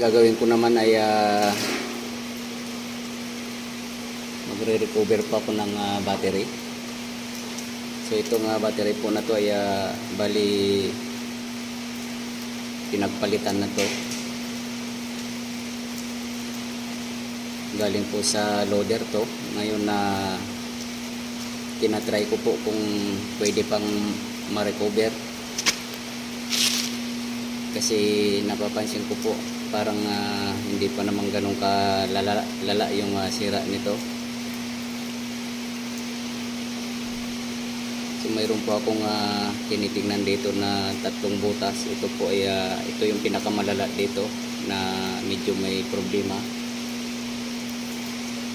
gagawin ko naman ay magre-recover pa ako ng battery. So itong battery po na to ay bali pinagpalitan na to. Galing po sa loader to. Ngayon na tinatry ko po kung pwede pang ma-recover. Kasi napapansin ko po parang hindi pa naman ganun kalala yung sira nito. So mayroon po akong tinitingnan dito na tatlong butas. Ito po ay ito yung pinakamalala dito na medyo may problema.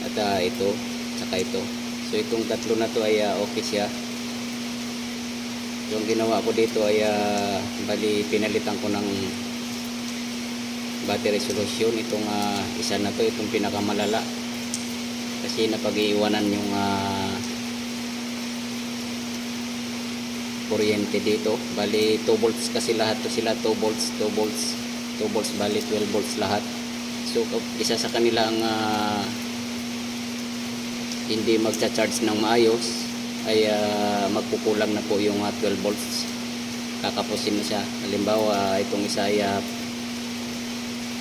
At ito, saka ito. So itong tatlo na to ay okay siya. So ang ginawa ko dito ay bali pinalitan ko ng battery solution. Itong isa na to, itong pinakamalala. Kasi napag-iiwanan yung kuryente dito. Bali 2 volts kasi lahat to sila, 2 volts, bali 12 volts lahat. So isa sa kanila ang hindi magcha-charge ng maayos ay magkukulang na po yung 12 volts. Kakapusin na siya. Halimbawa itong isa ay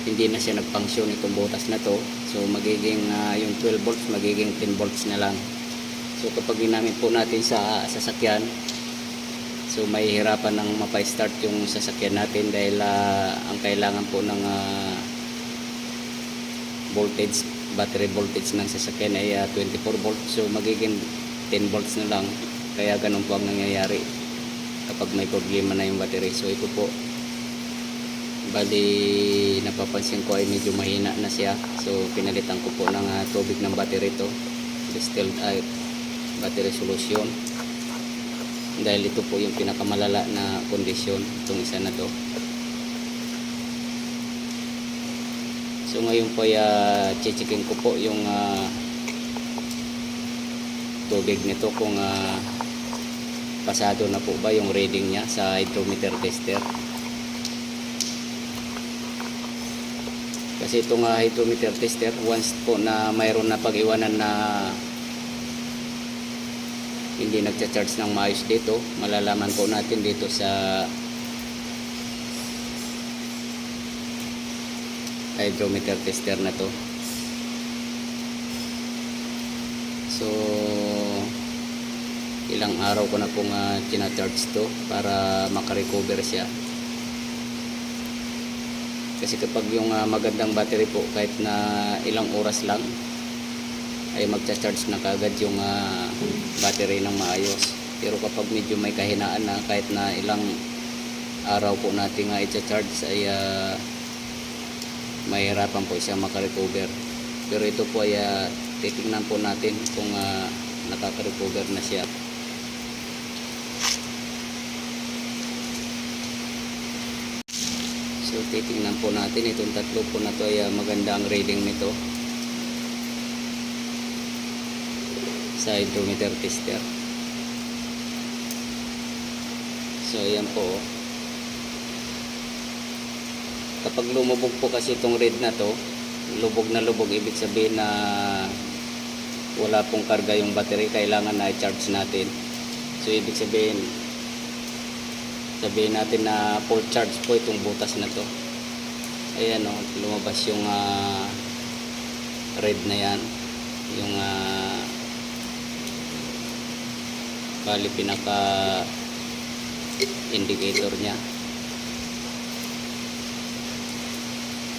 hindi na siya nagfunction itong butas na to. So magiging yung 12 volts magiging 10 volts na lang. So kapag ginamit po natin sa sasakyan, so may hirapan ng mapa-start yung sasakyan natin dahil ang kailangan po ng voltage, battery voltage ng sasakyan ay 24 volts. So magiging 10 volts na lang. Kaya ganun po ang nangyayari kapag may problema na yung battery. So ito po, bali napapansin ko ay medyo mahina na siya. So pinalitan ko po ng tubig ng battery to, distilled battery solution, dahil ito po yung pinakamalala na kondisyon, itong isa na to. So ngayon po chichikin ko po yung tubig nito kung pasado na po ba yung reading niya sa hydrometer tester. Kasi itong hydrometer tester, once po na mayroon na pag-iwanan na hindi nagcha-charge ng maayos dito, malalaman po natin dito sa hydrometer tester na to. So ilang araw ko na pong tina-charge to para makarecover siya. Kasi kapag yung magandang battery po, kahit na ilang oras lang ay magcha-charge na kagad yung battery ng maayos. Pero kapag medyo may kahinaan na, kahit na ilang araw po natin i-charge ay mahirapan po siya makarecover. Pero ito po ay titingnan po natin kung nakaka-recover na siya. So titingnan po natin itong tatlo po na to ay maganda ang reading nito sa hydrometer tester. So ayan po. Kapag lumubog po kasi itong read na to, lubog na lubog, ibig sabihin na wala pong karga yung battery, kailangan na i-charge natin. So ibig sabihin natin na full charge po itong butas na to. Ayan o, lumabas yung red na yan, yung bali pinaka indicator nya.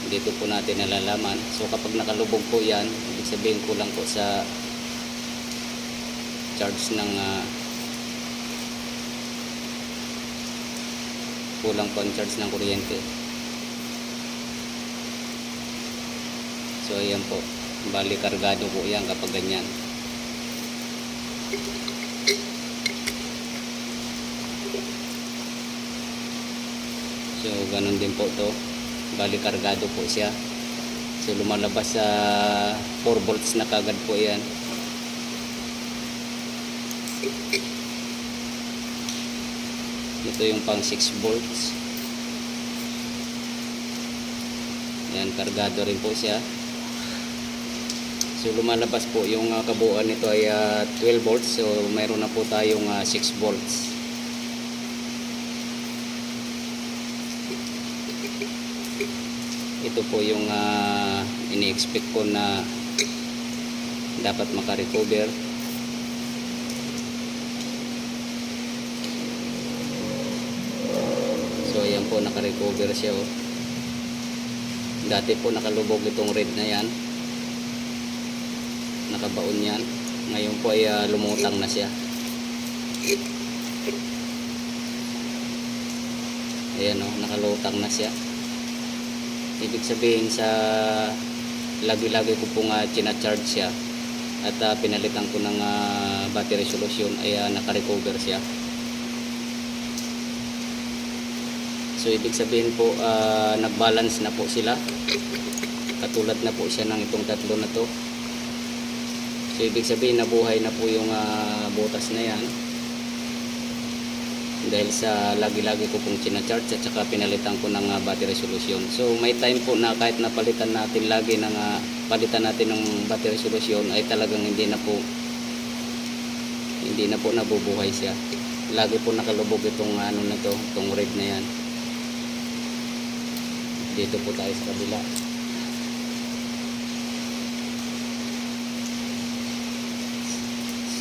Dito po natin nalalaman. So kapag nakalubog po yan, ibig sabihin kulang po sa charge ng kulang po ang charge ng kuryente. So ayan po, bali kargado po yan kapag ganyan. So ganun din po to, bali kargado po siya. So lumalabas sa 4 volts na kagad po yan. Ito yung pang 6 volts. Ayan, kargado rin po siya. So lumalabas po yung kabuuan nito ay 12 volts. So mayroon na po tayong 6 volts. Ito po yung ini-expect ko na dapat makarecover. So ayan po, nakarecover siya oh. Dati po nakalubog itong red na yan, nakabaon yan. Ngayon po ay lumutang na siya. Ayan oh, nakalutang na siya. Ibig sabihin sa lagi-lagi ko pong charge siya at pinalitan ko ng battery solution ay naka-recover siya. So ibig sabihin po nag-balance na po sila. Katulad na po siya ng itong tatlo na to. So ibig sabihin nabuhay na po yung butas na yan. Dahil sa lagi-lagi ko pong charge at saka pinalitan ko ng battery solution. So may time po na kahit napalitan natin lagi ng palitan natin ng battery solution ay talagang hindi na po nabubuhay siya. Lagi po nakalubog itong ano na to, itong red na yan. Dito po tayo sa kabila.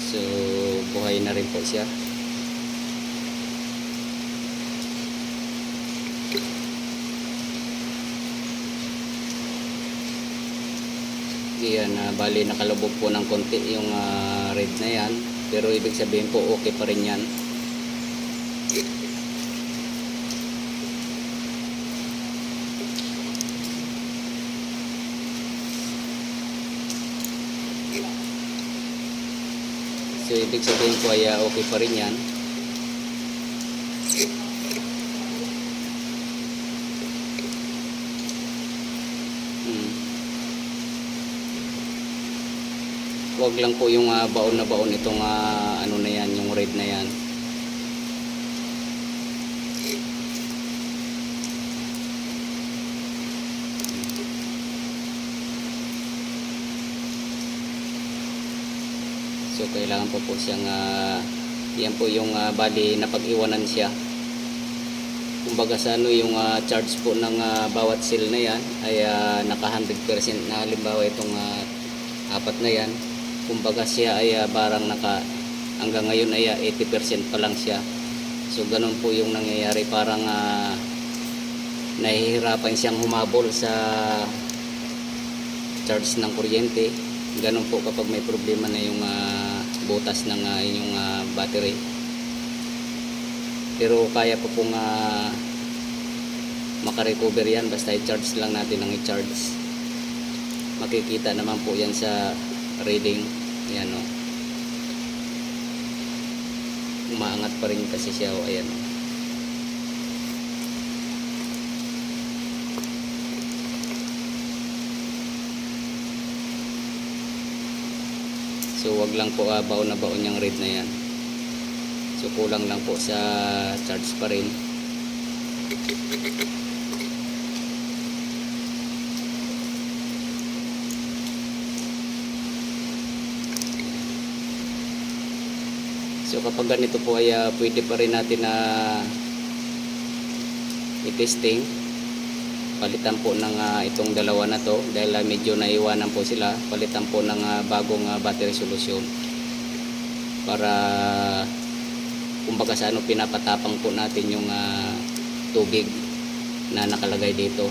So buhay na rin po siya. Yan, bali nakalubog po ng konti yung red na yan, pero ibig sabihin po okay pa rin yan. So ibig sabihin po ay okay pa rin yan. Huwag lang po yung baon na baon itong ano na yan, yung red na yan. So kailangan po siyang yan po yung bali napag-iwanan siya. Kumbaga sa ano yung charge po ng bawat cell na yan ay naka 100% na. Halimbawa itong apat na yan, kumbaga siya ay barang hanggang ngayon ay 80% pa lang siya. So ganun po yung nangyayari, parang nahihirapan siyang humabol sa charge ng kuryente. Ganun po kapag may problema na yung butas ng inyong battery. Pero kaya po pong makarecover yan basta i-charge lang natin ng i-charge. Makikita naman po yan sa reading. Ayan o. Umaangat pa rin kasi siya o. Ayan o. So wag lang po baon na baon yung red na yan. So kulang lang po sa charge pa rin. So kapag ganito po ay pwede pa rin natin na i-testing. Palitan po ng itong dalawa na to dahil medyo naiwanan po sila. Palitan po ng bagong battery solution para kumbaga sa ano pinapatapang po natin yung tubig na nakalagay dito.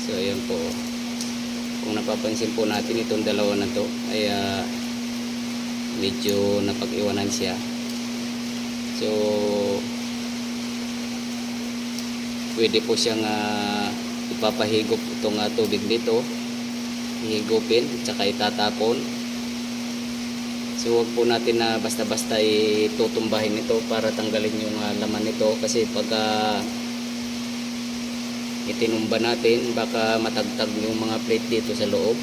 So ayan po, kung napapansin po natin itong dalawa na to ay medyo napag-iwanan siya. So pwede po siyang ipapahigop itong tubig dito, ihigupin at saka itatapon. So huwag po natin na basta-basta itutumbahin ito para tanggalin yung laman nito, kasi pagka itinumba natin baka matagtag yung mga plate dito sa loob.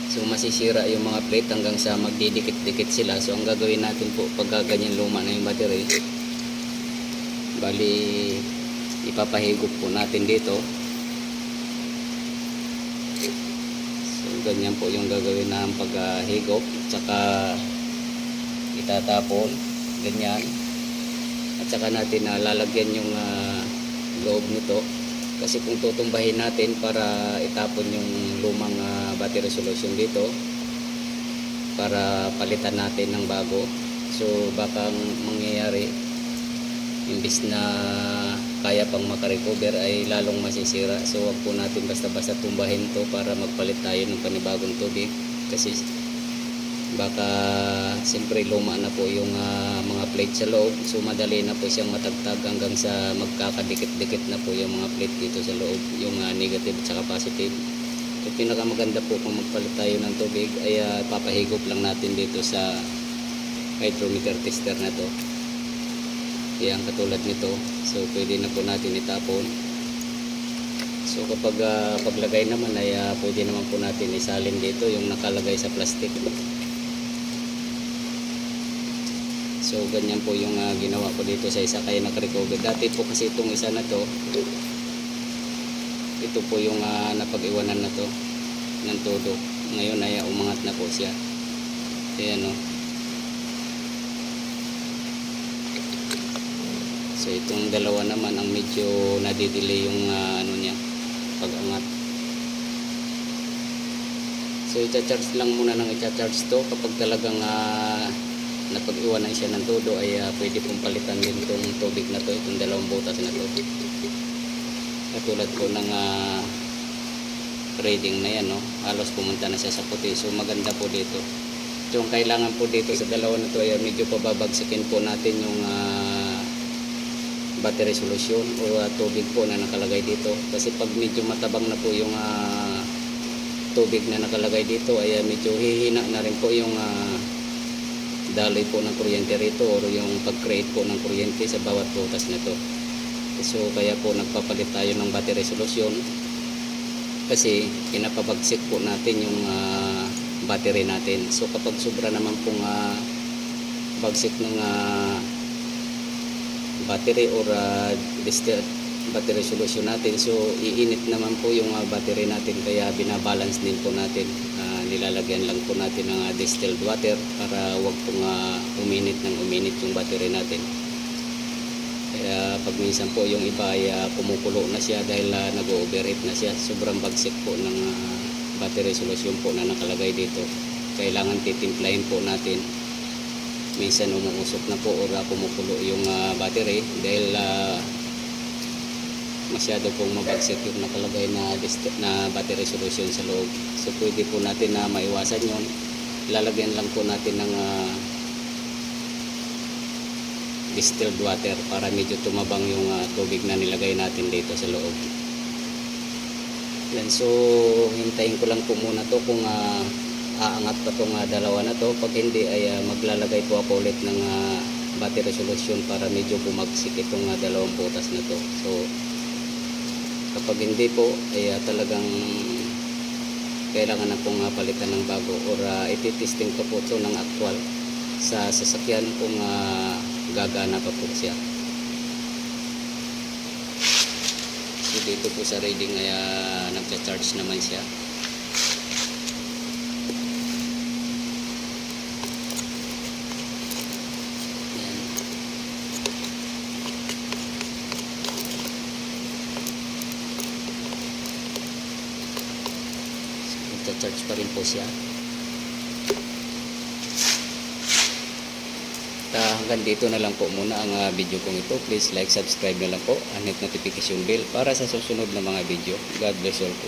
So masisira yung mga plate hanggang sa magdidikit-dikit sila. So ang gagawin natin po pag ganyan luma na yung battery, bali ipapahigop po natin dito. So ganyan po yung gagawin na paghigop, tsaka itatapon ganyan, at saka natin lalagyan yung loob nito, kasi kung tutumbahin natin para itapon yung lumang battery solution dito para palitan natin ng bago, so baka mangyayari imbis na kaya pang makarecover ay lalong masisira. So wag po natin basta-basta tumbahin to para magpalit tayo ng panibagong tubig, kasi baka siyempre luma na po yung mga plate sa loob, so madali na po siyang matagtag hanggang sa magkakadikit-dikit na po yung mga plate dito sa loob, yung negative at saka positive. So pinakamaganda po kung magpalit tayo ng tubig ay papahigop lang natin dito sa hydrometer tester na to. Yan, katulad nito. So pwede na po natin itapon. So kapag paglagay naman ay pwede naman po natin isalin dito yung nakalagay sa plastic. So ganyan po yung ginawa ko dito sa isa kaya nakarecover. Dati po kasi itong isa na to, ito po yung napag-iwanan na to ng todo. Ngayon ay umangat na po siya. Ayan o. So itong dalawa naman ang medyo nadidelay yung ano niya, pag-angat. So i-charge lang muna ng i-charge to. Kapag talagang napag-iwanan siya ng todo ay pwede pong palitan din itong tubig na to, itong dalawang butas na to. Katulad po ng reading na yan, no? Halos pumunta na siya sa puti. So maganda po dito. So ang kailangan po dito sa dalawa na to ay medyo pababagsakin po natin yung battery solution o tubig po na nakalagay dito, kasi pag medyo matabang na po yung tubig na nakalagay dito ay medyo hihina na rin po yung daloy po ng kuryente rito o yung pag-create po ng kuryente sa bawat butas na to. So kaya po nagpapalit tayo ng battery solution, kasi pinapabagsik po natin yung battery natin. So kapag sobra naman pong bagsik ng battery or distilled battery solution natin, so iinit naman po yung battery natin, kaya binabalance din po natin. Nilalagyan lang po natin ng distilled water para wag pong uminit yung battery natin. Kaya pag minsan po yung iba ay kumukulo na siya dahil nag-overheat na siya, sobrang bagsik po ng battery solution po na nakalagay dito. Kailangan titimplahin po natin. Minsan umuusok na po o kumukulo yung battery dahil masyado pong mabagsik yung nakalagay na battery solution sa loob. So pwede po natin na maiwasan yun. Lalagyan lang po natin ng distilled water para medyo tumabang yung tubig na nilagay natin dito sa loob. Yan, so hintayin ko lang po muna to kung aangat pa itong dalawa na to. Pag hindi ay maglalagay po ako ulit ng battery solution para medyo bumagsik itong dalawang butas na to. So kapag hindi po ay talagang kailangan na pong palitan ng bago or ititesting ko po ito ng actual sa sasakyan kung gagana pa po siya. So dito po sa reading ay nagcha-charge naman siya. Charge pa rin po siya. Hanggang dito na lang po muna ang video kong ito. Please like, subscribe na lang po, and hit notification bell para sa susunod na mga video. God bless all po.